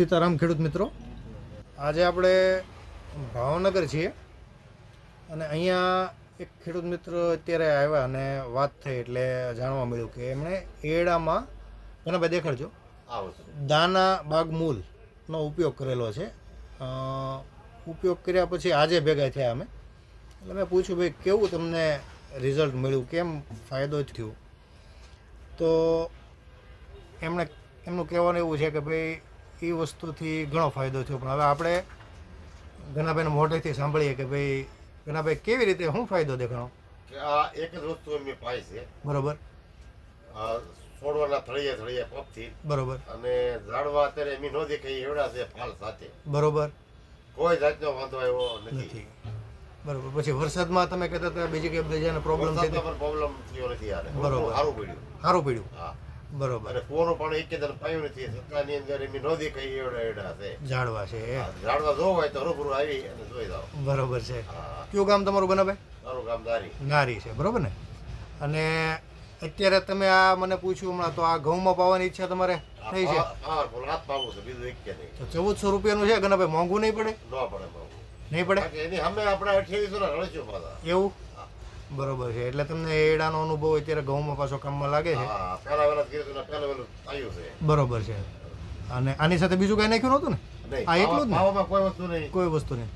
સીતારામ ખેડૂત મિત્રો, આજે આપણે ભાવનગર છીએ અને અહીંયા એક ખેડૂત મિત્ર અત્યારે આવ્યા અને વાત થઈ એટલે જાણવા મળ્યું કે એમણે એડામાં ઘણા બધા દેખાડજો દાના બાગ મૂલનો ઉપયોગ કરેલો છે. ઉપયોગ કર્યા પછી આજે ભેગા થયા અમે, એટલે મેં પૂછ્યું ભાઈ કેવું તમને રિઝલ્ટ મળ્યું, કેમ ફાયદો થયો? તો એમનું કહેવાનું એવું છે કે ભાઈ એ વસ્તુથી ઘણો ફાયદો થયો. પણ હવે આપણે ઘનાભાઈના મોઢેથી સાંભળીએ કે ભાઈ ઘનાભાઈ કેવી રીતે શું ફાયદો દેખાણો? કે આ એક જ વસ્તુ એમની પાય છે. બરોબર. છોડવાના થળિયે પગથી. બરોબર. અને ઝાડવા અત્યારે એમની નો દેખાય એવડા છે ફાલ સાથે. બરોબર. કોઈ જાતનો વાંધો આવ્યો નથી. બરોબર. પછી વરસાદમાં તમે કહેતા હતા બીજી કે બીજાને પ્રોબ્લેમ છે? પ્રોબ્લેમ થયો નથી યાર. બરોબર. સારું પડ્યું. સારું પડ્યું. હા. બરોબર. અને કુવાનું પાણી એક જ પાયું નથી. સત્તાની અંદર એમની નો દેખાય એવડા છે. ઝાડવા છે. ઝાડવા જોવો હોય તો રૂબરૂ આવી અને જોઈ જાઓ. બરોબર છે. કયું ગામ તમારું બનાભાઈ? મારું ગામ નારી છે. બરોબર ને? અને અત્યારે તમે આ મને પૂછ્યું હમણાં, તો આ ઘઉંમાં પાવાની ઈચ્છા તમારે થઈ છે? હાથ પાવું છે, બીજું એક કે નહીં. તો 1400 રૂપિયાનું છે ગનાભાઈ, મોંઘું નહીં પડે? ન પડે મોંઘું. નહીં પડે? એની અમે આપણે 2800 ના રળીશું પાછા. એવું? બરોબર છે. એટલે તમને એડાનો અનુભવ અત્યારે ઘઉંમાં પાછો કામમાં લાગે છે? બરોબર છે. અને આની સાથે બીજું કઈ નાખ્યું નહોતું ને? આ એકલું જ ને? કોઈ વસ્તુ નહીં. કોઈ વસ્તુ નહીં,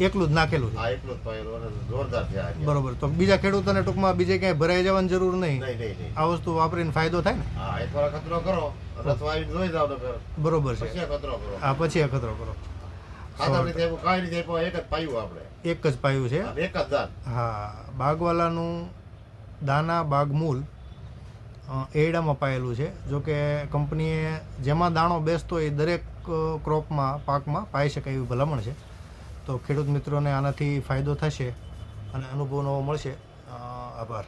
એકલું જ નાખેલું છે. એકલું જ પાયેલું અને જોરદાર છે. બરોબર. તો બીજા ખેડૂતોને ટૂંકમાં બીજે ક્યાંય ભરાઈ જવાની જરૂર નહીં. નહીં. આ વસ્તુ વાપરીને ફાયદો થાય ને? હા, એકવાર અખતરો કરો અથવા આવીને જોઈ જાવ તો બરોબર છે. પછી અખતરો કરો. હા, પછી અખતરો કરો. ખાતર રીતે કાંઈ રીતે એક જ પાયું આપણે. એક જ પાયું છે. એક જ દાન. હા, બાગવાલાનું દાના બાગ મૂલ એડામાં પાયેલું છે. જો કે કંપનીએ જેમાં દાણો બેસતો હોય દરેક ક્રોપમાં પાકમાં પાઈ શકાય એવી ભલામણ છે. તો ખેડૂત મિત્રોને આનાથી ફાયદો થશે અને અનુભવ નવો મળશે. આભાર.